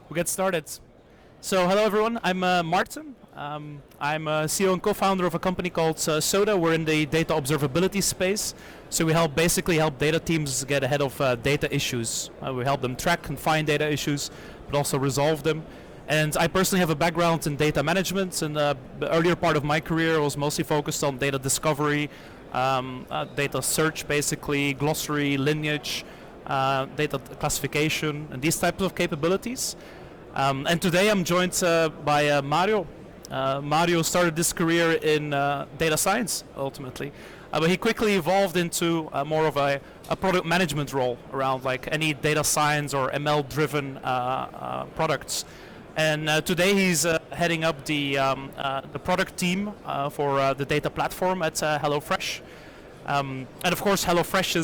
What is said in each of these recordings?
We'll get started. So, hello everyone. I'm Maarten. I'm a CEO and co-founder of a company called Soda. We're in the data observability space. So we basically help data teams get ahead of data issues. We help them track and find data issues, but also resolve them. And I personally have a background in data management. And the earlier part of my career was mostly focused on data discovery, data search, basically glossary, lineage, data classification, and these types of capabilities. And today I'm joined by Mario. Mario started his career in data science, ultimately. But he quickly evolved into more of a product management role around like any data science or ML-driven products. And today he's heading up the product team for the data platform at HelloFresh. And of course, HelloFresh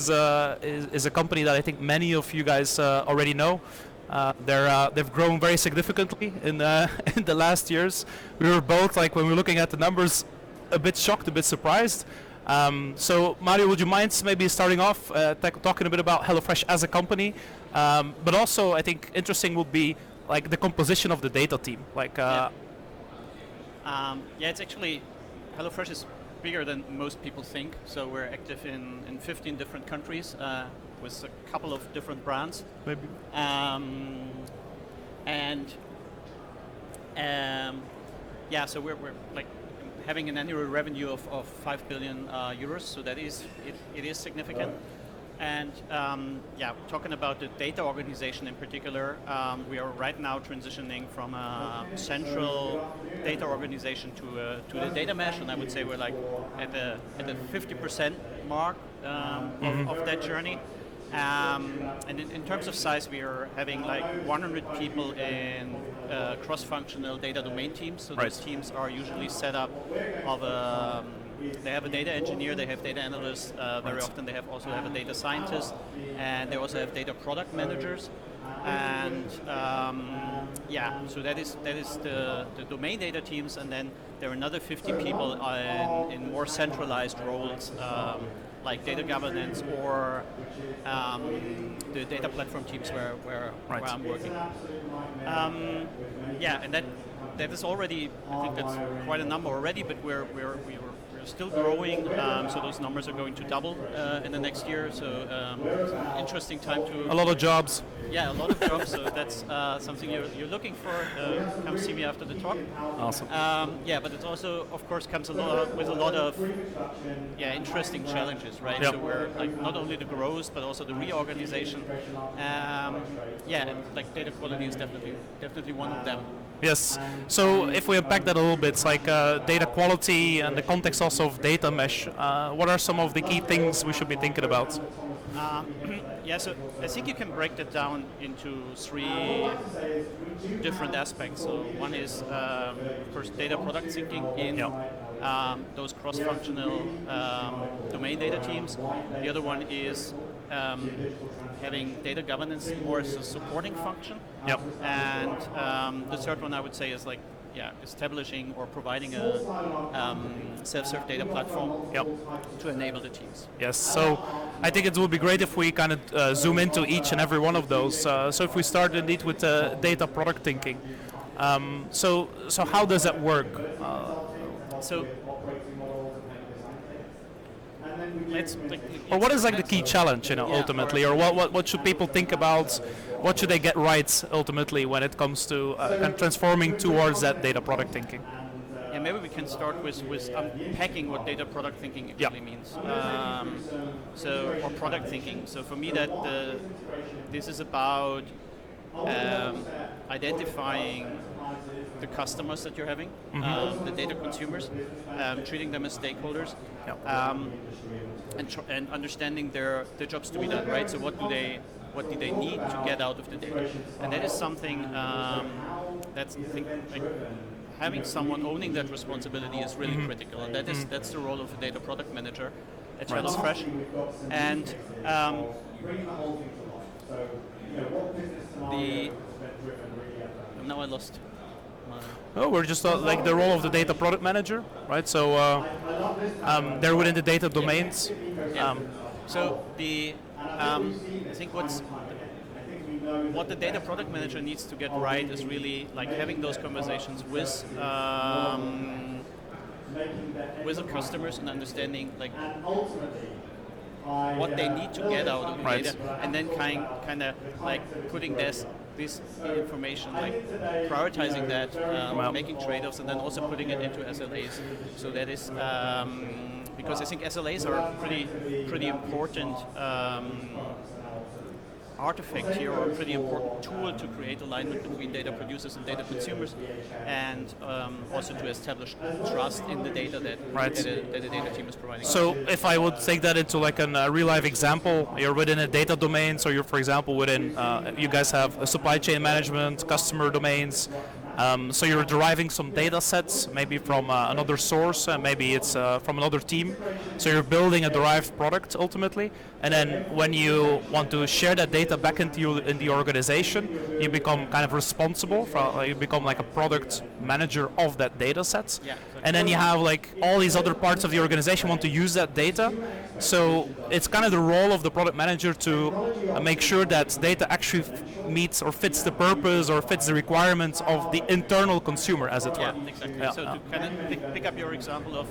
is a company that I think many of you guys already know. They've grown very significantly in in the last years. We were both, like, when we were looking at the numbers, a bit shocked, a bit surprised. So Mario, would you mind maybe starting off talking a bit about HelloFresh as a company, but also I think interesting would be like the composition of the data team. Like, it's actually HelloFresh is bigger than most people think. So we're active in 15 different countries with a couple of different brands. Maybe. So we're like having an annual revenue of 5 billion euros. So that is it is significant. And talking about the data organization in particular, we are right now transitioning from a central data organization to the data mesh, and I would say we're like at the 50% mark of that journey. And in terms of size, we are having like 100 people in cross-functional data domain teams. So those teams are usually set up of they have a data engineer, they have data analysts, very often they also have a data scientist, and they also have data product managers. And so that is the domain data teams, and then there are another 50 people in more centralized roles, like data governance or the data platform teams where I'm working. And that is already, I think that's quite a number already, but we're still growing, so those numbers are going to double in the next year. So it's an interesting time to... A lot of jobs. Yeah, a lot of jobs. So that's something you're looking for. Come see me after the talk. Awesome. But it also, of course, comes with a lot of interesting challenges, right? Yep. So we're like not only the growth, but also the reorganization. Like data quality is definitely one of them. Yes. So if we unpack that a little bit, it's like data quality and the context also of data mesh. What are some of the key things we should be thinking about? So I think you can break that down into three different aspects. So one is, of course, data product thinking in those cross-functional domain data teams. The other one is having data governance more as a supporting function. Yep. And the third one I would say is like establishing or providing a self-serve data platform to enable the teams. Yes, so I think it would be great if we kind of zoom into each and every one of those. So if we start indeed with data product thinking. So how does that work? Or what is like the key challenge, ultimately, or what should people think about? What should they get right ultimately when it comes to transforming towards that data product thinking? Yeah, maybe we can start with unpacking what data product thinking actually means. Or product thinking. So for me, this is about identifying the customers that you're having, the data consumers, treating them as stakeholders, and understanding their jobs to be done, right? So what do they need to get out of the data? And that is something that's, I think, like, having someone owning that responsibility is really critical, and that's the role of a data product manager at HelloFresh. And now I lost. We're just like the role of the data product manager, right? So they're within the data domains. So I think what the data product manager needs to get right is really like having those conversations with the customers and understanding like what they need to get out of the data, and then kind of like putting this information, like prioritizing that, making trade-offs, and then also putting it into SLAs. So that is because I think SLAs are pretty important artifact here, or a pretty important tool to create alignment between data producers and data consumers, and also to establish trust in the data that the data team is providing. So if I would take that into like a real life example, you're within a data domain, so you're, for example, within, you guys have a supply chain management, customer domains, so you're deriving some data sets, maybe from another source, maybe it's from another team. So you're building a derived product ultimately, and then when you want to share that data back into in the organization, you become kind of responsible for, you become like a product manager of that data set. Yeah, and then you have like all these other parts of the organization want to use that data. So it's kind of the role of the product manager to make sure that data actually meets or fits the purpose or fits the requirements of the internal consumer, as it were. Yeah, exactly. Yeah. So to kind of pick up your example of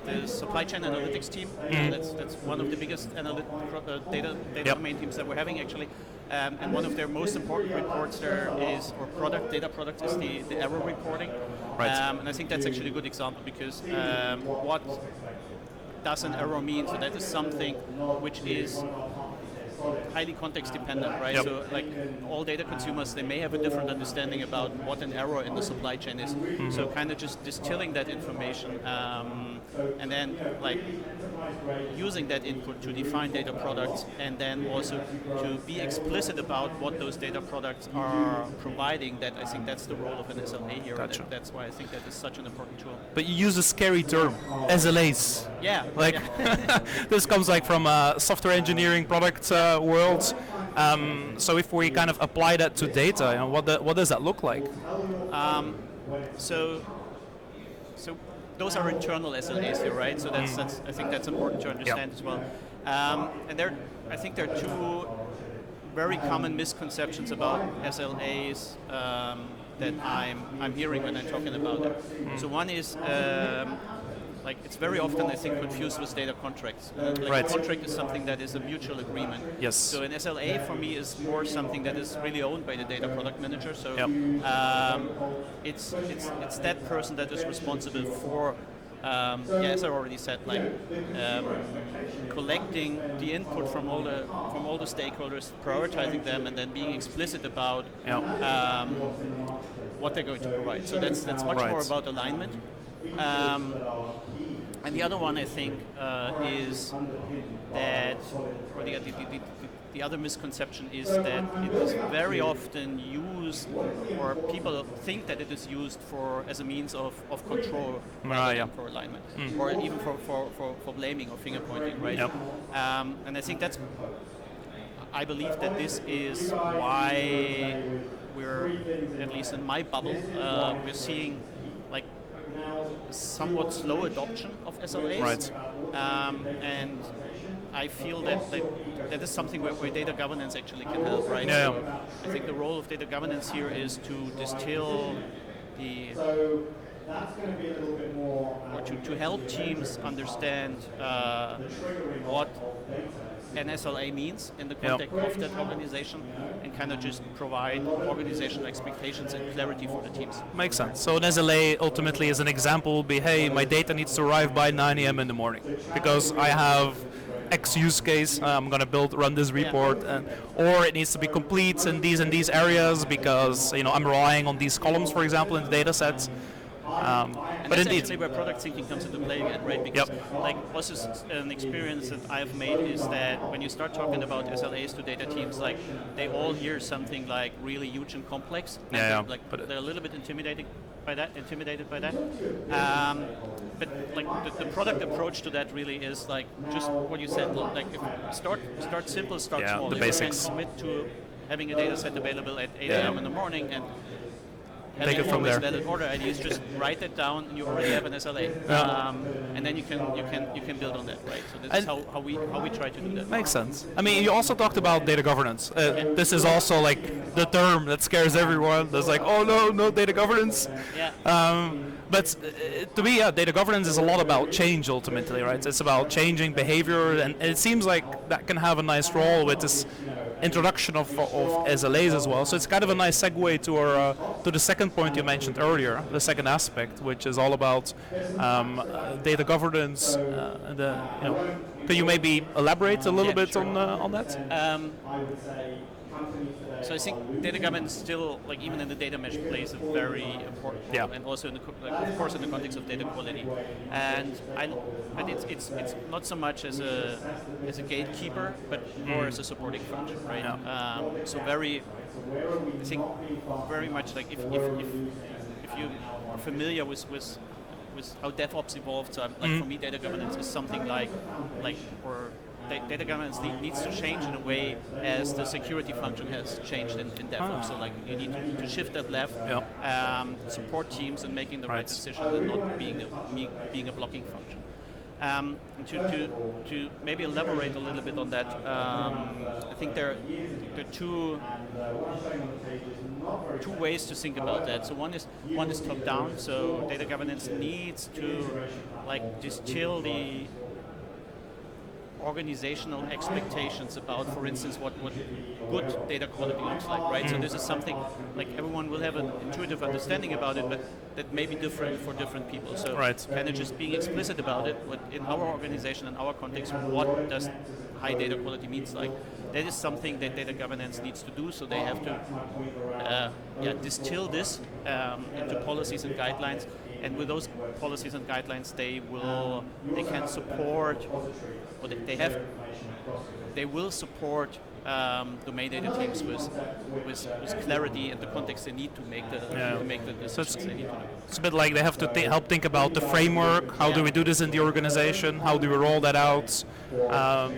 the supply chain analytics team, that's one of the biggest data domain teams that we're having actually. And one of their most important reports there is, or data product is the error reporting. Right. And I think that's actually a good example because what does an error mean? So that is something which is highly context dependent, right? Yep. So like all data consumers, they may have a different understanding about what an error in the supply chain is. So kind of just distilling that information and then like using that input to define data products, and then also to be explicit about what those data products are providing. That I think that's the role of an SLA here. Gotcha. That's why I think that is such an important tool. But you use a scary term, SLAs. Yeah. Like this comes like from software engineering product world. So if we kind of apply that to data, you know, what does that look like? So those are internal SLAs here, right? So that's I think that's important to understand as well. And I think there are two very common misconceptions about SLAs that I'm hearing when I'm talking about it. So one is like it's very often I think confused with data contracts. Like a contract is something that is a mutual agreement. Yes. So an SLA for me is more something that is really owned by the data product manager. So it's that person that is responsible for as I already said, like collecting the input from all the stakeholders, prioritizing them, and then being explicit about what they're going to provide. So that's much more about alignment. And the other one I think is that, or the other misconception is that it is very often used, or people think that it is used as a means of control rather than for alignment, or even for blaming or finger pointing, right? Yep. And I think I believe that this is why we're, at least in my bubble, we're seeing like somewhat slow adoption of SLAs. Right. And I feel that is something where data governance actually can help, right? Yeah. So I think the role of data governance here is to distill or to help teams understand what an SLA means in the context of that organization, and kind of just provide organizational expectations and clarity for the teams. Makes sense. So an SLA ultimately as an example will be, hey, my data needs to arrive by 9 a.m. in the morning because I have X use case, I'm going to run this report, or it needs to be complete in these areas because I'm relying on these columns, for example, in the data sets. And but that's indeed, actually where product thinking comes into play again, right? Because like also an experience that I've made is that when you start talking about SLAs to data teams, like they all hear something like really huge and complex. And they're a little bit intimidated by that. But like the product approach to that really is like just what you said. Like start simple, start small. The if basics. you can commit to having a data set available at 8 a.m. in the morning, and take it from there. Valid order IDs, just write it down, and you already have an SLA, and then you can build on that, right? So this is how we try to do that. Makes sense. I mean, you also talked about data governance. This is also like the term that scares everyone. There's like, oh no data governance. Yeah. But to me, data governance is a lot about change ultimately, right? It's about changing behavior, and it seems like that can have a nice role with this introduction of SLAs as well. So it's kind of a nice segue to our to the second point you mentioned earlier, the second aspect, which is all about data governance. Can you maybe elaborate a little bit on that? So I think data governance still, like even in the data mesh, plays a very important role, and also in the, of course in the context of data quality. But it's not so much as a gatekeeper, but more as a supporting function, right? Yeah. So I think very much like if you are familiar with how DevOps evolved, so like for me, data governance is something like data governance needs to change in a way as the security function has changed in DevOps. So like you need to shift that left, support teams in making the right decision and not being a blocking function. To maybe elaborate a little bit on that, I think there are two ways to think about that. So one is top down. So data governance needs to like distill the organizational expectations about, for instance, what good data quality looks like, right? So this is something like everyone will have an intuitive understanding about it, but that may be different for different people. So kind of just being explicit about it, what in our organization, in our context, what does high data quality means like? That is something that data governance needs to do. So they have to distill this into policies and guidelines. And with those policies and guidelines, they can support, or they will support domain data teams with clarity and the context they need to make the decisions they need to do. It's a bit like they have to help think about the framework. How do we do this in the organization? How do we roll that out?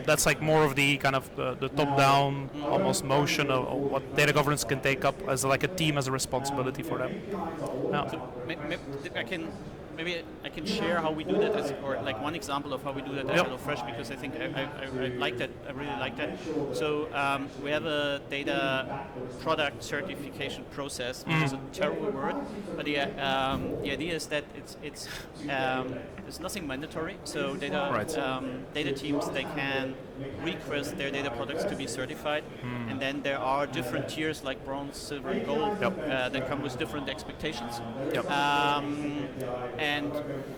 That's like more of the kind of the top-down almost motion of what data governance can take up as like a team as a responsibility for them. So maybe I can share how we do that, or like one example of how we do that at HelloFresh, because I think I like that. I really like that. So we have a data product certification process, which is a terrible word, but the idea is that it's nothing mandatory. So data teams, they can request their data products to be certified, and then there are different tiers like bronze, silver, and gold that come with different expectations. And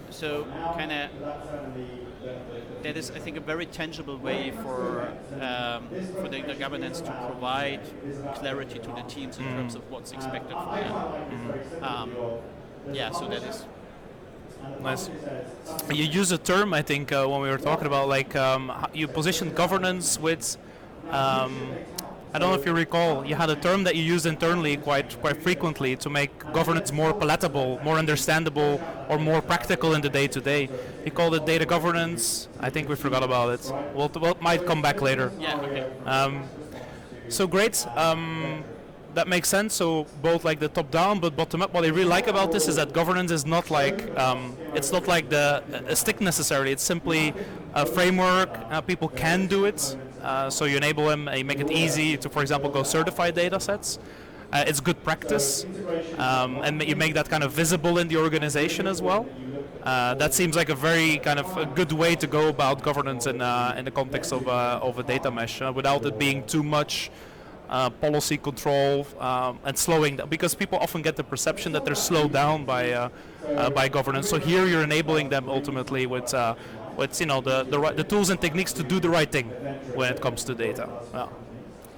so kind of that is, I think, a very tangible way for data governance to provide clarity to the teams in terms of what's expected from them. So that is nice. You use a term, I think, when we were talking about like you position governance with. I don't know if you recall, you had a term that you used internally quite frequently to make governance more palatable, more understandable, or more practical in the day-to-day. You called it data governance. I think we forgot about it. Well, might come back later. Yeah. Okay. So great. That makes sense. So both like the top-down, but bottom-up. What I really like about this is that governance is not like it's not like a stick necessarily. It's simply a framework. People can do it. So you enable them, you make it easy to, for example, go certify data sets. It's good practice, and you make that kind of visible in the organization as well. That seems like a very kind of a good way to go about governance in the context of a data mesh, without it being too much policy control and slowing down, because people often get the perception that they're slowed down by governance. So here you're enabling them ultimately with the tools and techniques to do the right thing when it comes to data.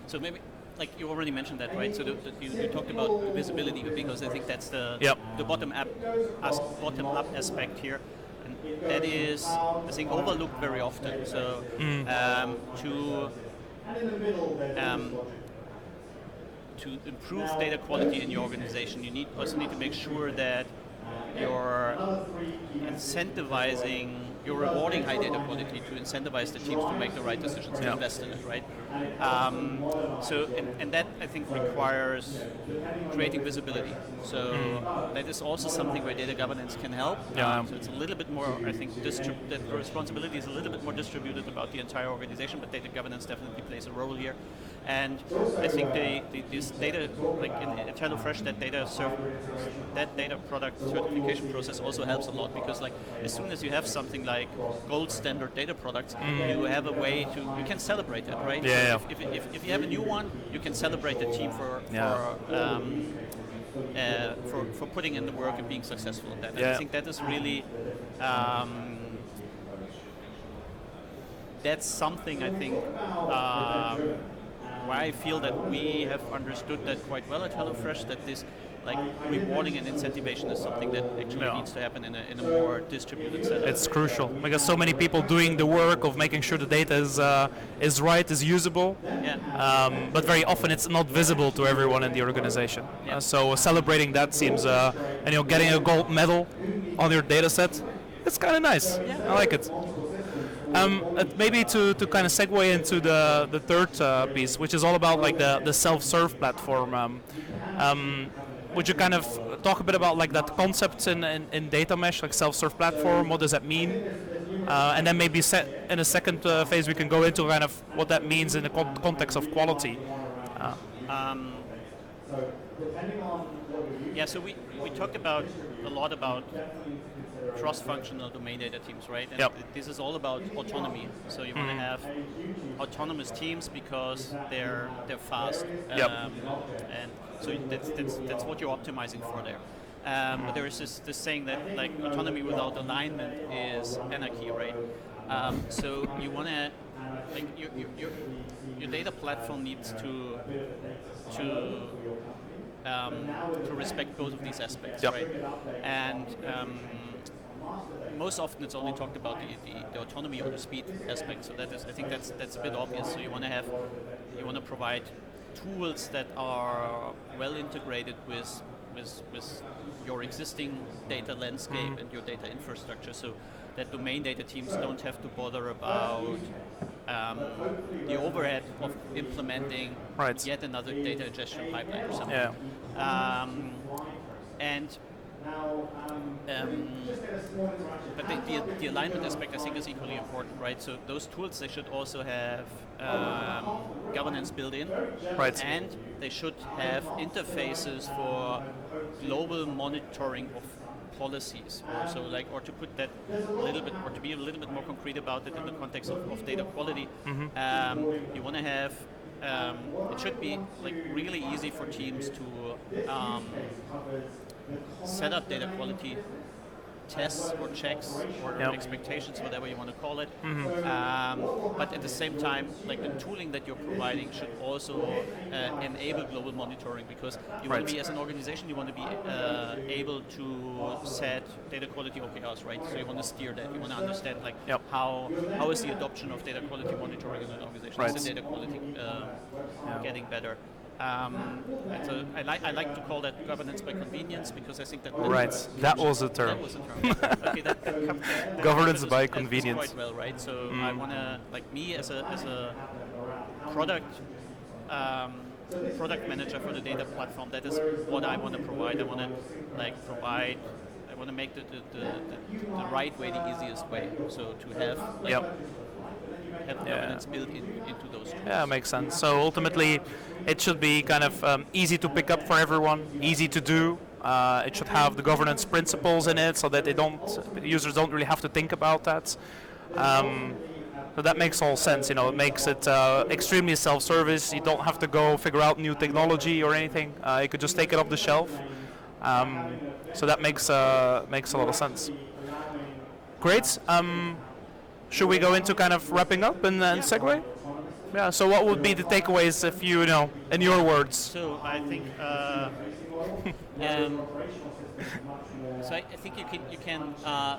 So maybe, like you already mentioned that, right? So you talked about visibility, because I think that's the bottom-up aspect here, and that is, I think, overlooked very often. So to improve data quality in your organization, you also need to make sure that you're incentivizing you're rewarding high data quality to incentivize the teams to make the right decisions to invest in it, right? And that I think requires creating visibility. So that is also something where data governance can help. So it's a little bit more, I think, the responsibility is a little bit more distributed about the entire organization, but data governance definitely plays a role here. And I think this data, like at HelloFresh, that data product certification process also helps a lot, because like as soon as you have something like gold standard data products, you have a way to, you can celebrate it, right? Yeah, so if you have a new one, you can celebrate the team for putting in the work and being successful at that. And I think that is really that's something I think why I feel that we have understood that quite well at HelloFresh, that this like rewarding and incentivization is something that actually needs to happen in a more distributed setup. It's crucial because so many people doing the work of making sure the data is right, is usable, but very often it's not visible to everyone in the organization. So celebrating that seems, and getting a gold medal on your data set, it's kind of nice. I like it. Maybe to kind of segue into the third piece, which is all about like the self-serve platform. Would you kind of talk a bit about like that concept in data mesh, like self-serve platform? What does that mean? And then maybe in a second phase we can go into kind of what that means in the context of quality. So we talked a lot about cross-functional domain data teams, right? And this is all about autonomy. So you want to have autonomous teams because they're fast, and so that's what you're optimizing for there. But there is this saying that like autonomy without alignment is anarchy, right? So you want to like your data platform needs to respect both of these aspects, right? And most often it's only talked about the autonomy or the speed aspect. So I think that's a bit obvious. So you want to provide tools that are well integrated with your existing data landscape and your data infrastructure, so that domain data teams don't have to bother about the overhead of implementing yet another data ingestion pipeline or something. But the alignment aspect I think is equally important, right? So those tools, they should also have governance built in, and they should have interfaces for global monitoring of policies, or to put that a little bit, or to be a little bit more concrete about it in the context of data quality. You want to have it should be like really easy for teams to set up data quality tests or checks or expectations, whatever you want to call it. But at the same time, like the tooling that you're providing should also enable global monitoring, because you want to be, as an organization, you want to be able to set data quality OKRs, right? So you want to steer that. You want to understand like how is the adoption of data quality monitoring in an organization? Is the data quality getting better? And so I like to call that governance by convenience, because I think that that was the term. That was the term. Okay, that governance by that convenience. quite well, right? So I want to, like me as a product manager for the data platform, that is what I want to provide. I want to make the right way the easiest way. So to have have governance built into those tools. Yeah, makes sense. So ultimately, it should be kind of easy to pick up for everyone, easy to do. It should have the governance principles in it, so that users don't really have to think about that. So that makes all sense. It makes it extremely self-service. You don't have to go figure out new technology or anything. You could just take it off the shelf. So that makes a lot of sense. Great. Should we go into kind of wrapping up and segue? Yeah. So what would be the takeaways if you in your words? So I think I think you can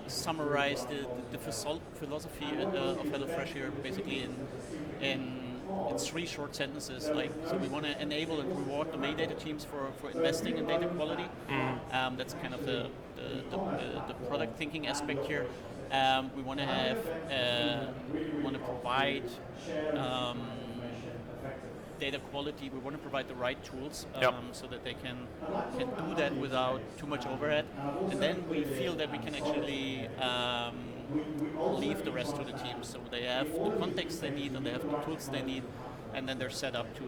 summarize the philosophy of HelloFresh here basically in three short sentences. So we want to enable and reward domain data teams for investing in data quality. That's kind of the product thinking aspect here. We want to have, we want to provide data quality. We want to provide the right tools so that they can do that without too much overhead. And then we feel that we can actually leave the rest to the team. So they have the context they need and they have the tools they need, and then they're set up to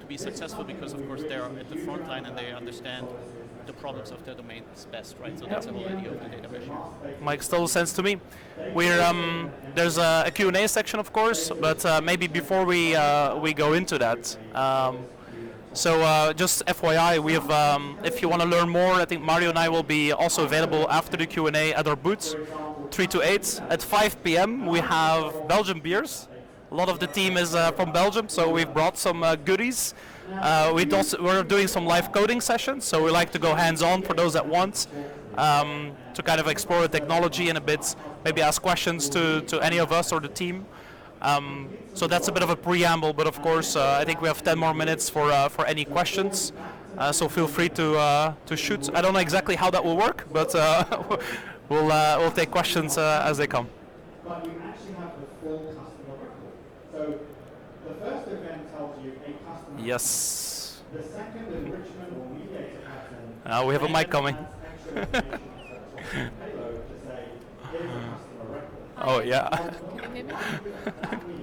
be successful because, of course, they're at the front line and they understand the problems of their domains best, right? So that's the whole idea of the data mesh. Makes total sense to me. We're there's a Q&A section, of course, but maybe before we go into that, just FYI, we have if you want to learn more, I think Mario and I will be also available after the Q&A at our booths, 3 to 8 at 5 p.m. We have Belgian beers. A lot of the team is from Belgium, so we've brought some goodies. We're doing some live coding sessions, so we like to go hands-on for those that want to kind of explore the technology and a bit, maybe ask questions to any of us or the team. So that's a bit of a preamble, but of course I think we have 10 more minutes for any questions. So feel free to shoot. I don't know exactly how that will work, but we'll take questions as they come. But you actually have the full customer record. So the first event tells you a customer. Yes. The second enrichment or mediator pattern. We have a mic coming. Hello to say, here's a customer record. Oh yeah. Can you hear me?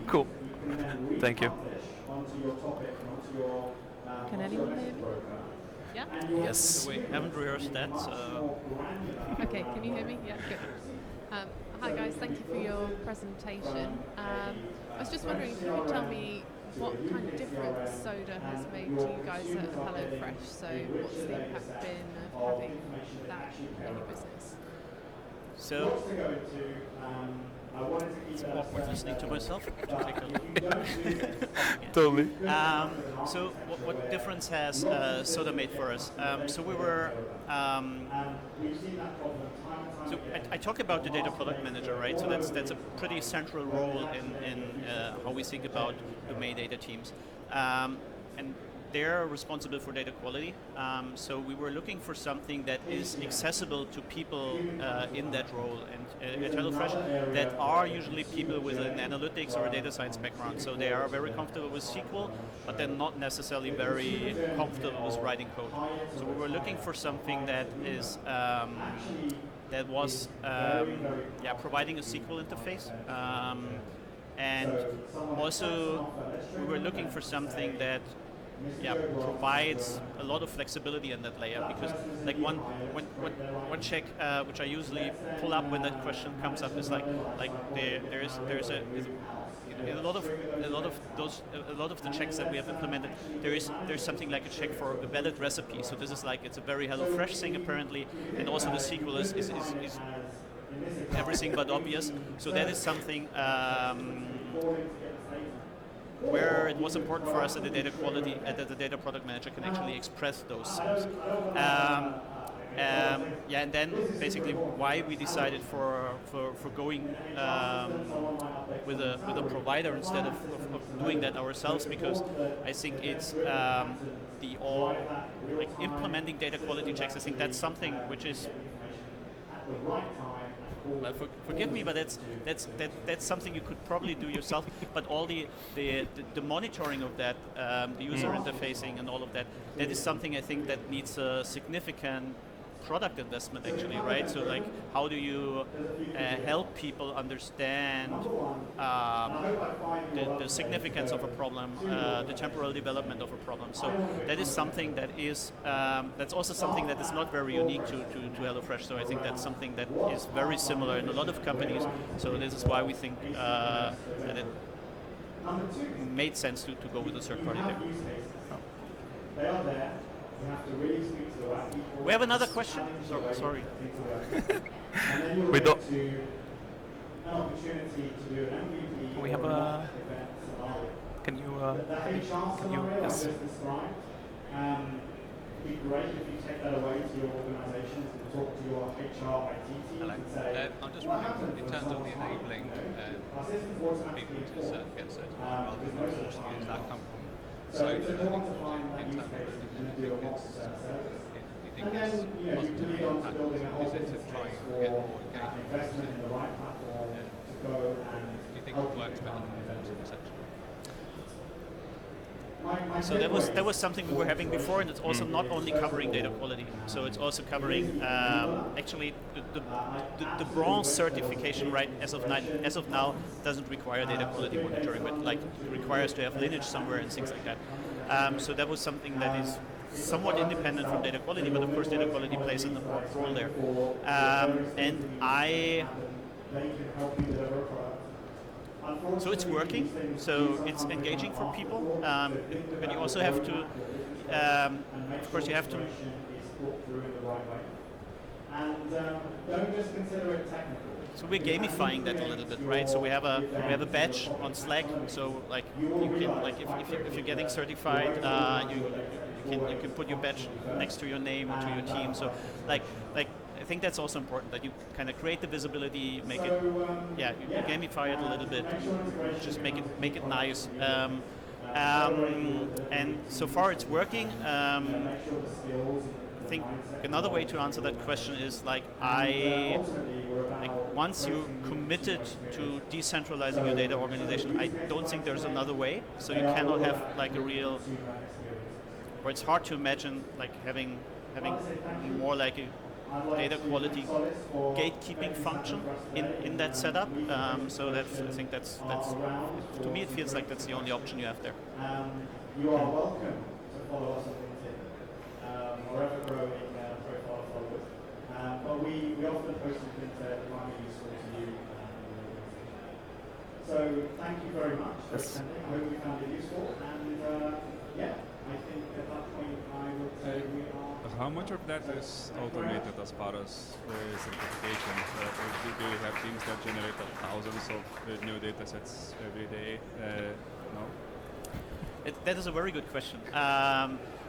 Cool. Thank you. Can anyone hear me? Yeah? Yes. We haven't rehearsed that, so... Okay, can you hear me? Yeah, good. Hi guys, thank you for your presentation. I was just wondering if you could tell me what kind of difference Soda has made to you guys at HelloFresh. So what's the impact been of having that in your business? So, it's awkward listening to myself. Totally. So what difference has Soda made for us? So we were... So I talk about the data product manager, right? So that's a pretty central role in how we think about domain data teams. And they're responsible for data quality. So we were looking for something that is accessible to people in that role. And at HelloFresh, that are usually people with an analytics or a data science background. So they are very comfortable with SQL, but they're not necessarily very comfortable with writing code. So we were looking for something that is that was providing a SQL interface. And also we were looking for something that provides a lot of flexibility in that layer, because like one check which I usually pull up when that question comes up is like there's a lot of the checks that we have implemented. There's something like a check for a valid recipe. So this is like, it's a very HelloFresh thing apparently, and also the SQL is everything but obvious. So that is something where it was important for us that the data quality, that the data product manager can actually express those things. And then basically why we decided for going with a provider instead of doing that ourselves, because I think it's implementing data quality checks. I think that's something which is, well, forgive me, but that's something you could probably do yourself. But all the monitoring of that, the user interfacing and all of that, that is something I think that needs a significant product investment actually, right? So like, how do you help people understand the significance of a problem, the temporal development of a problem? So that is something that is, that's also something that is not very unique to HelloFresh. So I think that's something that is very similar in a lot of companies. So this is why we think that it made sense to go with a third party there. They are there. You have to really speak to the right people. We have another question? Sorry. And then you'll We get don't- to an opportunity to do an MVP. We have or a- event scenario. Can you? The HR scenario I yes. just described, it'd be great if you take that away to your organizations and talk to your HR IT teams Hello. and say, I'm just wondering, in terms of the enabling our systems automatically people to get certified rather than forcing it, does that come from So it's Soda important to find that in use terms case of and do a multi-service service. the think And is then, you positive can lead on to impact? building a whole Is it to business try case and get for more engagement? investment in the right platform to go and Do you think help it works you better become than an the event. essentially? So that was something we were having before, and it's also not only covering data quality. So it's also covering actually the bronze certification, right? As of now, doesn't require data quality monitoring, but like it requires to have lineage somewhere and things like that. So that was something that is somewhat independent from data quality, but of course data quality plays an important role there. So it's working, so it's engaging for people, but you also have to, of course you have to. So we're gamifying that a little bit, right? So we have a badge on Slack. So like you can, like if you're getting certified, you can put your badge next to your name or to your team. So like I think that's also important, that you kind of create the visibility, make it, you gamify it a little bit, just make it nice. And so far it's working. I think another way to answer that question is like once you committed to decentralizing your data organization, I don't think there's another way. So you cannot have like a real, or it's hard to imagine like having more like a data quality gatekeeping function in that setup. So I think that's to me it feels like that's the only option you have there. You are welcome to follow us on LinkedIn or ever-growing profile of followers. But we often post some things that might be useful to you. So thank you very much for attending. I hope you found it useful. And I think at that point I would say we are. How much of that is automated as far as certification? Do you have teams that generate thousands of new data sets every day? No? That is a very good question.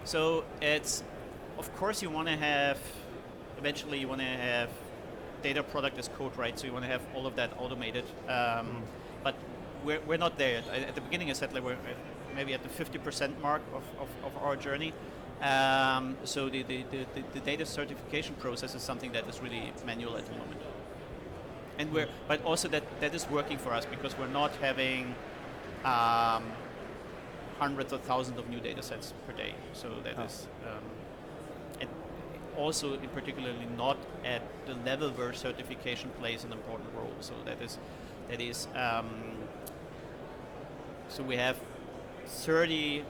So it's, of course you want to have, eventually you want to have data product as code, right? So you want to have all of that automated. But we're not there yet. At the beginning I said like we're maybe at the 50% mark of our journey. So the data certification process is something that is really manual at the moment. And but also that is working for us because we're not having hundreds of thousands of new data sets per day. So that is, and also in particularly not at the level where certification plays an important role. So that is, so we have 30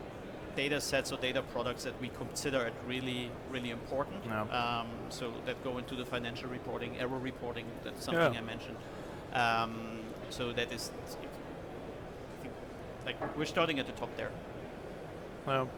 data sets or data products that we consider it really, really important. Yeah. So that go into the financial reporting, error reporting, that's something I mentioned. So that is, I think, like we're starting at the top there. Well,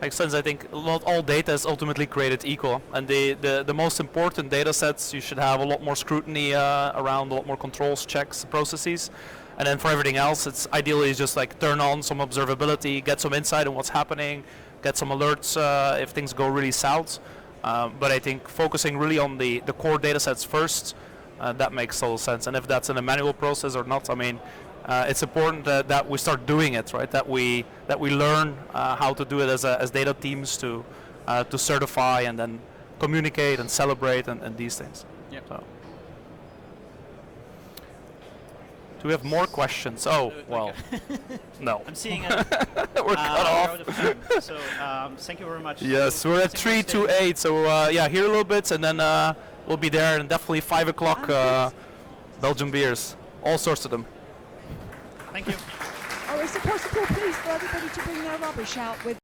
makes sense. I think not all data is ultimately created equal, and the most important data sets you should have a lot more scrutiny around, a lot more controls, checks, processes. And then for everything else, it's ideally just like turn on some observability, get some insight on what's happening, get some alerts if things go really south. But I think focusing really on the core data sets first, that makes total sense. And if that's in a manual process or not, I mean, it's important that we start doing it, right? That we learn how to do it as data teams to certify and then communicate and celebrate and these things. Yep. So. Do we have more questions? Oh, well, no. I'm seeing we're cut off. out of time. So thank you very much. Yes, we're at 3 to 8. So here a little bit, and then we'll be there, and definitely 5 o'clock Belgian beers, all sorts of them. Thank you. Oh, is it possible, please, for everybody to bring their rubbish out with